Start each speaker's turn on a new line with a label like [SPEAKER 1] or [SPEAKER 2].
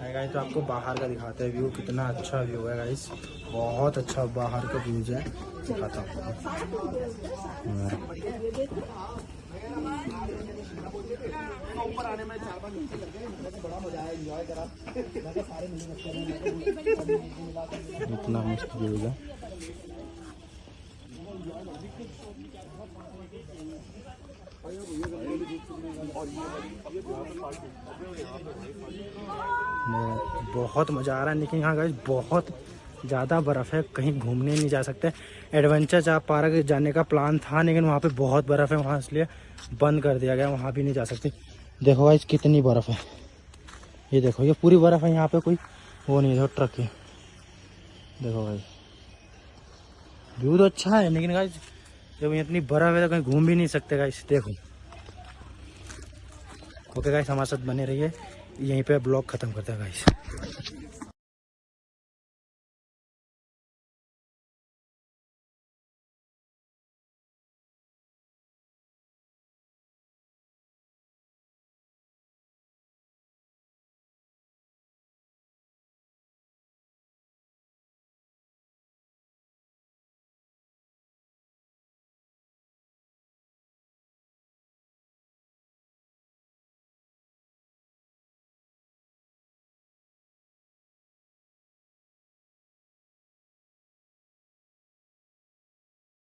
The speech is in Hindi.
[SPEAKER 1] गाइस तो आपको बाहर का दिखाते हैं व्यू, कितना अच्छा व्यू है गाइस, बहुत अच्छा बाहर का व्यूज है, दिखाता हूँ। इतना मस्त व्यूज है। बहुत मज़ा आ रहा है, लेकिन यहाँ गाइस बहुत ज़्यादा बर्फ़ है, कहीं घूमने नहीं जा सकते। एडवेंचर पार्क जाने का प्लान था, लेकिन वहाँ पे बहुत बर्फ़ है, वहाँ इसलिए बंद कर दिया गया, वहाँ भी नहीं जा सकते। देखो गाइस कितनी बर्फ़ है, ये देखो, ये पूरी बर्फ़ है, यहाँ पे कोई वो नहीं है, ट्रक है। देखो गाइस व्यू तो अच्छा है, लेकिन गाइस जब इतनी बर्फ़ है तो कहीं घूम भी नहीं सकते गाइस। देखो ओके गाइस, हमारे साथ बने रहिए, यहीं पे ब्लॉग ख़त्म करते हैं गाइस।